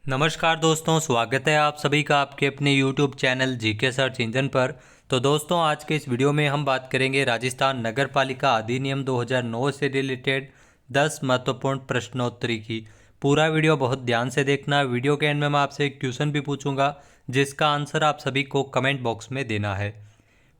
नमस्कार दोस्तों, स्वागत है आप सभी का आपके अपने YouTube channel GK search engine पर। तो दोस्तों, आज के इस वीडियो में हम बात करेंगे राजस्थान नगर पालिका अधिनियम 2009 से रिलेटेड 10 महत्वपूर्ण प्रश्नोत्तरी की। पूरा वीडियो बहुत ध्यान से देखना। वीडियो के एंड में मैं आपसे एक क्वेश्चन भी पूछूंगा जिसका आंसर आप सभी को कमेंट बॉक्स में देना है।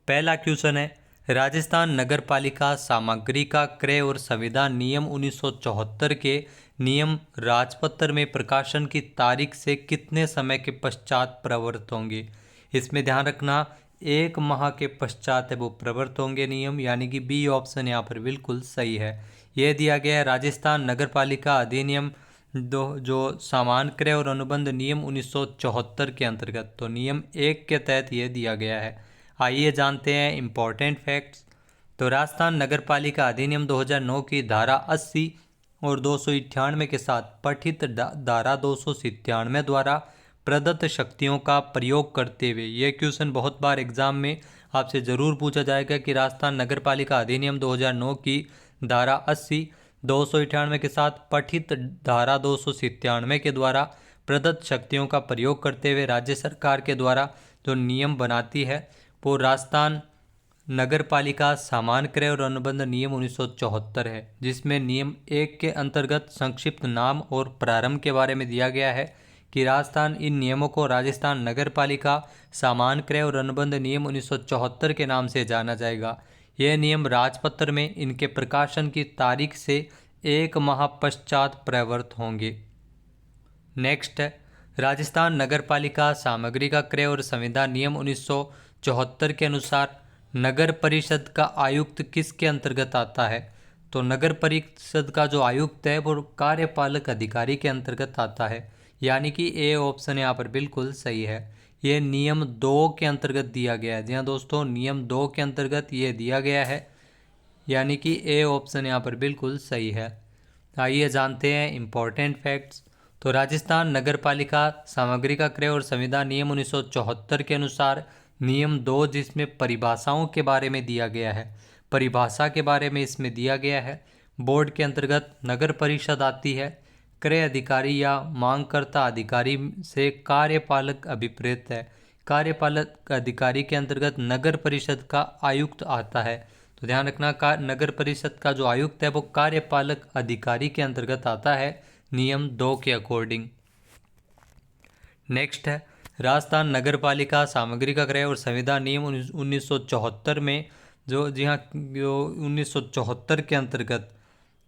पहला क्वेश्चन है, राजस्थान नगर पालिका सामग्री का क्रय और संविदा नियम 1974 के नियम राजपत्र में प्रकाशन की तारीख से कितने समय के पश्चात प्रवृत्त होंगे। इसमें ध्यान रखना, 1 माह के पश्चात है वो प्रवृत्त होंगे नियम, यानी कि बी ऑप्शन यहाँ पर बिल्कुल सही है। यह दिया गया है राजस्थान नगर पालिका अधिनियम दो जो सामान्य क्रय और अनुबंध नियम 1974 के अंतर्गत, तो नियम 1 के तहत यह दिया गया है। आइए जानते हैं इम्पोर्टेंट फैक्ट्स। तो राजस्थान नगर पालिका अधिनियम 2009 की धारा 80 और 298 के साथ पठित धारा 297 द्वारा प्रदत्त शक्तियों का प्रयोग करते हुए, ये क्वेश्चन बहुत बार एग्जाम में आपसे ज़रूर पूछा जाएगा कि राजस्थान नगर पालिका अधिनियम 2009 की धारा 80 298 के साथ पठित धारा 297 के द्वारा प्रदत्त शक्तियों का प्रयोग करते हुए राज्य सरकार के द्वारा जो नियम बनाती है वो राजस्थान नगर पालिका सामान्य क्रय और अनुबंध नियम 1974 है, जिसमें नियम 1 के अंतर्गत संक्षिप्त नाम और प्रारंभ के बारे में दिया गया है कि राजस्थान इन नियमों को राजस्थान नगर पालिका सामान्य क्रय और अनुबंध नियम 1974 के नाम से जाना जाएगा। यह नियम राजपत्र में इनके प्रकाशन की तारीख से 1 माह पश्चात प्रवृत्त होंगे। नेक्स्ट है, राजस्थान नगर पालिका सामग्री का क्रय और संविदा नियम 1974 के अनुसार नगर परिषद का आयुक्त किसके अंतर्गत आता है। तो नगर परिषद का जो आयुक्त है वो कार्यपालक अधिकारी के अंतर्गत आता है, यानी कि ए ऑप्शन यहाँ पर बिल्कुल सही है। ये नियम 2 के अंतर्गत दिया गया है। जी हाँ दोस्तों, नियम 2 के अंतर्गत ये दिया गया है, यानी कि ए ऑप्शन यहाँ पर बिल्कुल सही है। आइए जानते हैं इम्पोर्टेंट फैक्ट्स। तो राजस्थान नगर पालिका सामग्री का क्रय और संविदा नियम 1974 के अनुसार नियम 2, जिसमें परिभाषाओं के बारे में दिया गया है, परिभाषा के बारे में इसमें दिया गया है। बोर्ड के अंतर्गत नगर परिषद आती है। क्रय अधिकारी या मांगकर्ता अधिकारी से कार्यपालक अभिप्रेत है। कार्यपालक अधिकारी के अंतर्गत नगर परिषद का आयुक्त आता है। तो ध्यान रखना, नगर परिषद का जो आयुक्त है वो कार्यपालक अधिकारी के अंतर्गत आता है नियम 2 के अकॉर्डिंग। नेक्स्ट है, राजस्थान नगर पालिका सामग्री का क्रय और संविदा नियम 1974 में जो जी हाँ जो 1974 के अंतर्गत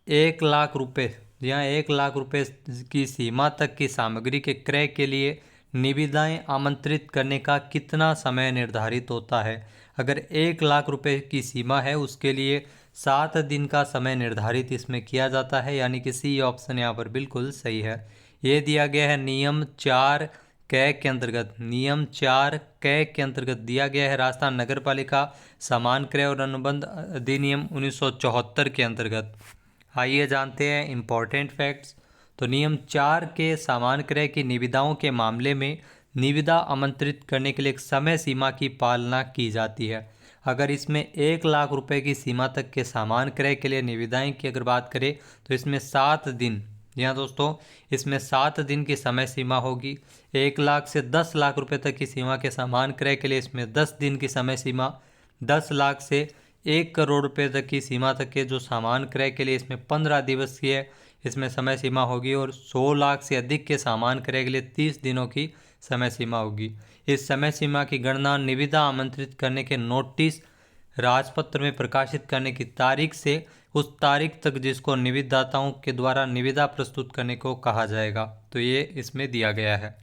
1 लाख रुपये, जी हाँ 1 लाख रुपये की सीमा तक की सामग्री के क्रय के लिए निविदाएं आमंत्रित करने का कितना समय निर्धारित होता है। अगर 1 लाख रुपये की सीमा है उसके लिए 7 दिन का समय निर्धारित इसमें किया जाता है, यानी कि सी ऑप्शन यहाँ पर बिल्कुल सही है। ये दिया गया है नियम 4 कै के अंतर्गत, नियम 4 कै के अंतर्गत दिया गया है राजस्थान नगर पालिका सामान्य क्रय और अनुबंध अधिनियम 1974 के अंतर्गत। आइए जानते हैं इम्पोर्टेंट फैक्ट्स। तो नियम 4 के सामान्य क्रय की निविदाओं के मामले में निविदा आमंत्रित करने के लिए एक समय सीमा की पालना की जाती है। अगर इसमें 1 लाख रुपए की सीमा तक के सामान्य क्रय के लिए निविदाएं की अगर बात करें तो इसमें 7 दिन, जी हाँ दोस्तों, इसमें 7 दिन की समय सीमा होगी। 1 लाख से 10 लाख रुपए तक की सीमा के सामान्य क्रय के लिए इसमें 10 दिन की समय सीमा, 10 लाख से 1 करोड़ रुपए तक की सीमा तक के जो सामान क्रय के लिए इसमें 15 दिवसीय इसमें समय सीमा होगी, और 100 लाख से अधिक के सामान क्रय के लिए 30 दिनों की समय सीमा होगी। इस समय सीमा की गणना निविदा आमंत्रित करने के नोटिस राजपत्र में प्रकाशित करने की तारीख से उस तारीख तक जिसको निविदाताओं के द्वारा निविदा प्रस्तुत करने को कहा जाएगा। तो ये इसमें दिया गया है।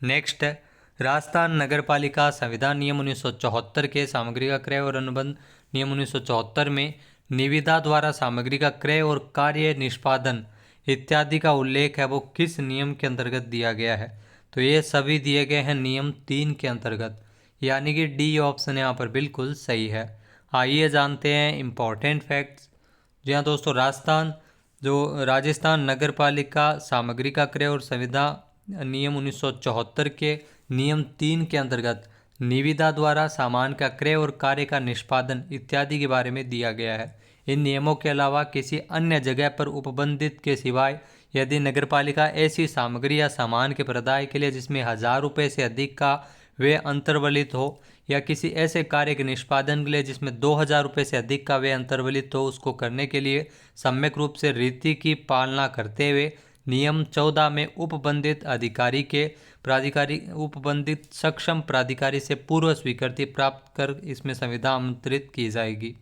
नेक्स्ट है, राजस्थान नगर पालिका संविधान नियम 1974 के सामग्री का क्रय और अनुबंध नियम 1974 में निविदा द्वारा सामग्री का क्रय और कार्य निष्पादन इत्यादि का उल्लेख है वो किस नियम के अंतर्गत दिया गया है। तो ये सभी दिए गए हैं नियम 3 के अंतर्गत, यानी कि डी ऑप्शन यहाँ पर बिल्कुल सही है। आइए जानते हैं इम्पोर्टेंट फैक्ट्स। जी हाँ दोस्तों, राजस्थान नगर पालिका सामग्री का क्रय और संविदा नियम 1974 के नियम 3 के अंतर्गत निविदा द्वारा सामान का क्रय और कार्य का निष्पादन इत्यादि के बारे में दिया गया है। इन नियमों के अलावा किसी अन्य जगह पर उपबंधित के सिवाय यदि नगरपालिका ऐसी सामग्री या सामान के प्रदाय के लिए जिसमें 1000 रुपये से अधिक का व्यय अंतर्वलित हो या किसी ऐसे कार्य के निष्पादन के लिए जिसमें 2000 रुपये से अधिक का व्यय अंतर्वलित हो, उसको करने के लिए सम्यक रूप से रीति की पालना करते हुए नियम 14 में उपबंधित अधिकारी के प्राधिकारी उपबंधित सक्षम प्राधिकारी से पूर्व स्वीकृति प्राप्त कर इसमें संविदा आमंत्रित की जाएगी।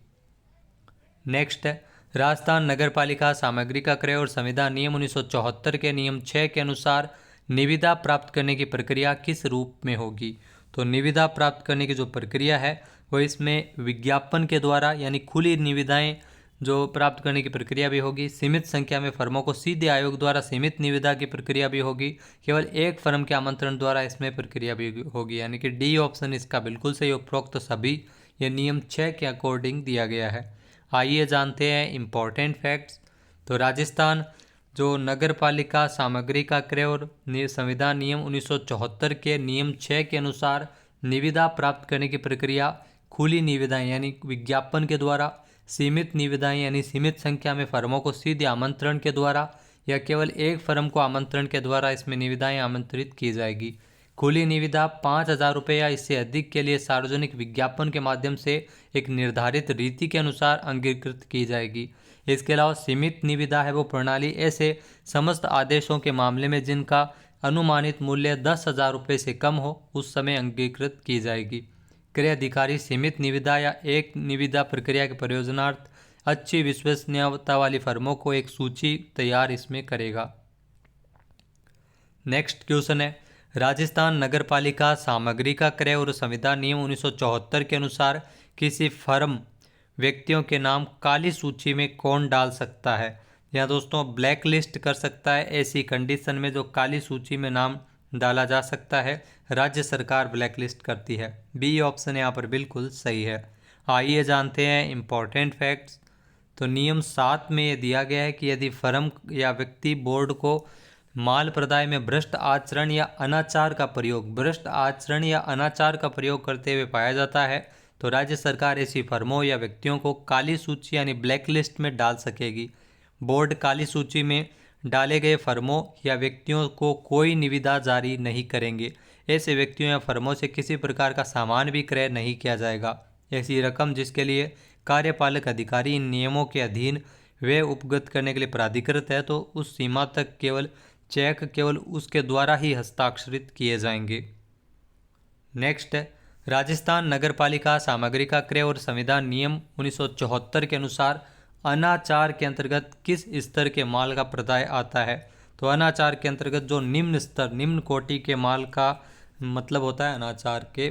नेक्स्ट है राजस्थान नगरपालिका सामग्री का क्रय और संविदा नियम 1974 के नियम 6 के अनुसार निविदा प्राप्त करने की प्रक्रिया किस रूप में होगी। तो निविदा प्राप्त करने की जो प्रक्रिया है वो इसमें विज्ञापन के द्वारा यानी खुली निविदाएं जो प्राप्त करने की प्रक्रिया भी होगी। सीमित संख्या में फर्मों को सीधे आयोग द्वारा सीमित निविदा की प्रक्रिया भी होगी। केवल एक फर्म के आमंत्रण द्वारा इसमें प्रक्रिया भी होगी, यानी कि डी ऑप्शन इसका बिल्कुल सही। उपरोक्त सभी ये नियम 6 के अकॉर्डिंग दिया गया है। आइए जानते हैं इम्पोर्टेंट फैक्ट्स। तो राजस्थान जो नगर पालिका सामग्री का क्रय और संविदा नियम 1974 के नियम 6 के अनुसार निविदा प्राप्त करने की प्रक्रिया खुली निविदाएं यानी विज्ञापन के द्वारा, सीमित निविदाएं यानी सीमित संख्या में फर्मों को सीधे आमंत्रण के द्वारा या केवल एक फर्म को आमंत्रण के द्वारा इसमें निविदाएं आमंत्रित की जाएगी। खुली निविदा 5000 रुपये या इससे अधिक के लिए सार्वजनिक विज्ञापन के माध्यम से एक निर्धारित रीति के अनुसार अंगीकृत की जाएगी। इसके अलावा सीमित निविदा है वो प्रणाली ऐसे समस्त आदेशों के मामले में जिनका अनुमानित मूल्य 10,000 रुपये से कम हो उस समय अंगीकृत की जाएगी। क्रय अधिकारी सीमित निविदा या एक निविदा प्रक्रिया के प्रयोजनार्थ अच्छी विश्वसनीयता वाली फर्मों को एक सूची तैयार इसमें करेगा। नेक्स्ट क्वेश्चन है राजस्थान नगरपालिका सामग्री का क्रय और संविदा नियम 1974 के अनुसार किसी फर्म व्यक्तियों के नाम काली सूची में कौन डाल सकता है। या दोस्तों ब्लैक लिस्ट कर सकता है। ऐसी कंडीशन में जो काली सूची में नाम डाला जा सकता है राज्य सरकार ब्लैक लिस्ट करती है। बी ऑप्शन यहाँ पर बिल्कुल सही है। आइए जानते हैं इम्पोर्टेंट फैक्ट्स। तो नियम 7 में ये दिया गया है कि यदि फर्म या व्यक्ति बोर्ड को माल प्रदाय में भ्रष्ट आचरण या अनाचार का प्रयोग करते हुए पाया जाता है तो राज्य सरकार ऐसी फर्मों या व्यक्तियों को काली सूची यानी ब्लैक लिस्ट में डाल सकेगी। बोर्ड काली सूची में डाले गए फर्मों या व्यक्तियों को कोई निविदा जारी नहीं करेंगे। ऐसे व्यक्तियों या फर्मों से किसी प्रकार का सामान भी क्रय नहीं किया जाएगा। ऐसी रकम जिसके लिए कार्यपालक अधिकारी इन नियमों के अधीन वे उपगत करने के लिए प्राधिकृत है तो उस सीमा तक केवल चेक केवल उसके द्वारा ही हस्ताक्षरित किए जाएंगे। नेक्स्ट है राजस्थान नगरपालिका सामग्री का क्रय और संविदा नियम 1974 के अनुसार अनाचार के अंतर्गत किस स्तर के माल का प्रदाय आता है। तो अनाचार के अंतर्गत जो निम्न स्तर निम्न कोटि के माल का मतलब होता है अनाचार के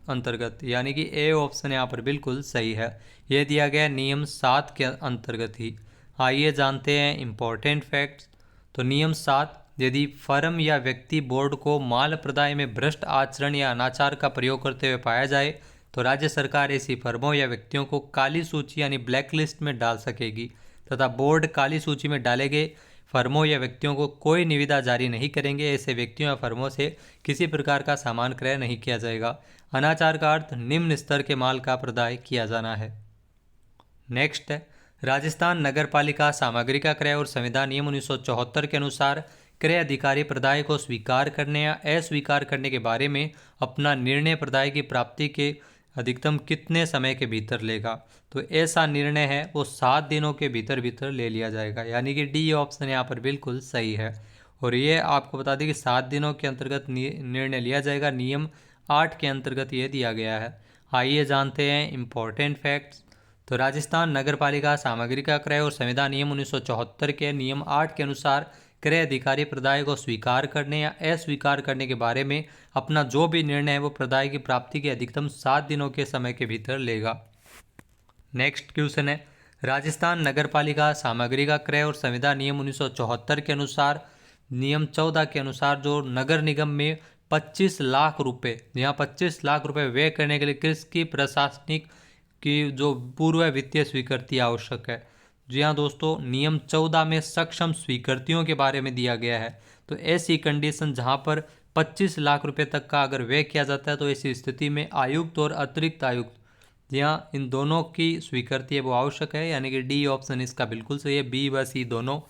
अंतर्गत, यानी कि ए ऑप्शन यहाँ पर बिल्कुल सही है। यह दिया गया नियम 7 के अंतर्गत ही। आइए जानते हैं इम्पोर्टेंट फैक्ट्स। तो नियम 7 यदि फर्म या व्यक्ति बोर्ड को माल प्रदाय में भ्रष्ट आचरण या अनाचार का प्रयोग करते हुए पाया जाए तो राज्य सरकार ऐसी फर्मों या व्यक्तियों को काली सूची यानी ब्लैक लिस्ट में डाल सकेगी तथा बोर्ड काली सूची में डाले गए फर्मों या व्यक्तियों को कोई निविदा जारी नहीं करेंगे। ऐसे व्यक्तियों या फर्मों से किसी प्रकार का सामान क्रय नहीं किया जाएगा। अनाचार का अर्थ निम्न स्तर के माल का प्रदाय किया जाना है। नेक्स्ट है राजस्थान नगरपालिका सामग्री का क्रय और संविदा नियम 1974 के अनुसार क्रय अधिकारी प्रदाय को स्वीकार करने या अस्वीकार करने के बारे में अपना निर्णय प्रदाय की प्राप्ति के अधिकतम कितने समय के भीतर लेगा। तो ऐसा निर्णय है वो 7 दिनों के भीतर ले लिया जाएगा, यानी कि डी ऑप्शन यहाँ पर बिल्कुल सही है। और ये आपको बता दें कि 7 दिनों के अंतर्गत निर्णय लिया जाएगा। नियम 8 के अंतर्गत ये दिया गया है। आइए जानते हैं इम्पोर्टेंट फैक्ट्स। तो राजस्थान नगरपालिका सामग्री का क्रय और संविदा नियम 1974 के नियम 8 के अनुसार क्रय अधिकारी प्रदाय को स्वीकार करने या अस्वीकार करने के बारे में अपना जो भी निर्णय है वो प्रदाय की प्राप्ति के अधिकतम 7 दिनों के समय के भीतर लेगा। नेक्स्ट क्वेश्चन है राजस्थान नगरपालिका सामग्री का क्रय और संविदा नियम 1974 के अनुसार नियम 14 के अनुसार जो नगर निगम में 25 लाख रुपये यहाँ 25 लाख रुपये व्यय करने के लिए किसकी प्रशासनिक की जो पूर्व वित्तीय स्वीकृति आवश्यक है। जी हाँ दोस्तों, नियम 14 में सक्षम स्वीकृतियों के बारे में दिया गया है। तो ऐसी कंडीशन जहाँ पर 25 लाख रुपए तक का अगर व्यय किया जाता है तो ऐसी स्थिति में आयुक्त और अतिरिक्त आयुक्त जी हाँ इन दोनों की स्वीकृति है वो आवश्यक है, यानी कि डी ऑप्शन इसका बिल्कुल सही है। बी व सी दोनों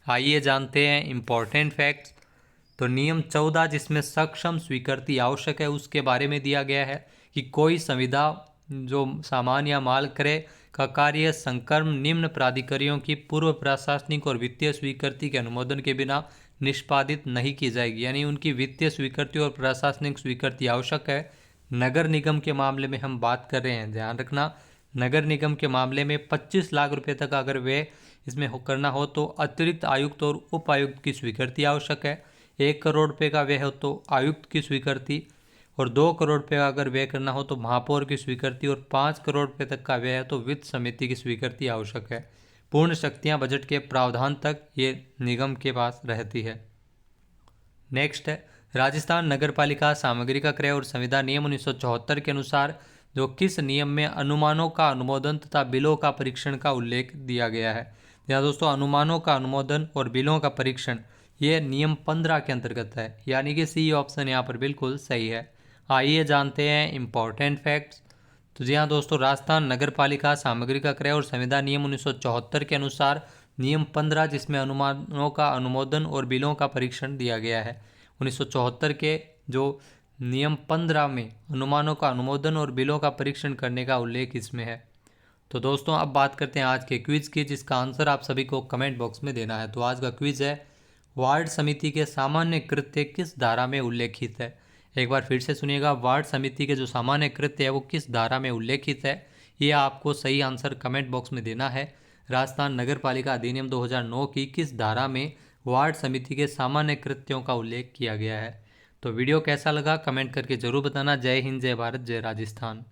आइए जानते हैं इम्पोर्टेंट फैक्ट्स। तो नियम 14 जिसमें सक्षम स्वीकृति आवश्यक है उसके बारे में दिया गया है कि कोई संविदा जो सामान या माल क्रय का कार्य संकर्म निम्न प्राधिकारियों की पूर्व प्रशासनिक और वित्तीय स्वीकृति के अनुमोदन के बिना निष्पादित नहीं की जाएगी, यानी उनकी वित्तीय स्वीकृति और प्रशासनिक स्वीकृति आवश्यक है। नगर निगम के मामले में हम बात कर रहे हैं, ध्यान रखना, नगर निगम के मामले में 25 लाख रुपए तक अगर व्यय इसमें करना हो तो अतिरिक्त आयुक्त और उपायुक्त की स्वीकृति आवश्यक है। 1 करोड़ रुपये का व्यय हो तो आयुक्त की स्वीकृति, और 2 करोड़ रुपये का अगर व्यय करना हो तो महापौर की स्वीकृति, और 5 करोड़ रुपये तक का व्यय है तो वित्त समिति की स्वीकृति आवश्यक है। पूर्ण शक्तियां बजट के प्रावधान तक ये निगम के पास रहती है। नेक्स्ट है राजस्थान नगरपालिका सामग्री का क्रय और संविदा नियम 1974 के अनुसार जो किस नियम में अनुमानों का अनुमोदन तथा बिलों का परीक्षण का उल्लेख दिया गया है। यहाँ दोस्तों अनुमानों का अनुमोदन और बिलों का परीक्षण ये नियम 15 के अंतर्गत है, यानी कि सी ऑप्शन यहाँ पर बिल्कुल सही है। आइए जानते हैं इम्पोर्टेंट फैक्ट्स। तो जी हाँ दोस्तों, राजस्थान नगरपालिका सामग्री का क्रय और संविदा नियम 1974 के अनुसार नियम 15 जिसमें अनुमानों का अनुमोदन और बिलों का परीक्षण दिया गया है। 1974 के जो नियम 15 में अनुमानों का अनुमोदन और बिलों का परीक्षण करने का उल्लेख इसमें है। तो दोस्तों अब बात करते हैं आज के क्विज की, जिसका आंसर आप सभी को कमेंट बॉक्स में देना है। तो आज का क्विज है, वार्ड समिति के सामान्य कृत्य किस धारा में उल्लेखित है। एक बार फिर से सुनिएगा, वार्ड समिति के जो सामान्य कृत्य है वो किस धारा में उल्लेखित है, ये आपको सही आंसर कमेंट बॉक्स में देना है। राजस्थान नगरपालिका अधिनियम 2009 की किस धारा में वार्ड समिति के सामान्य कृत्यों का उल्लेख किया गया है। तो वीडियो कैसा लगा कमेंट करके जरूर बताना। जय हिंद, जय भारत, जय राजस्थान।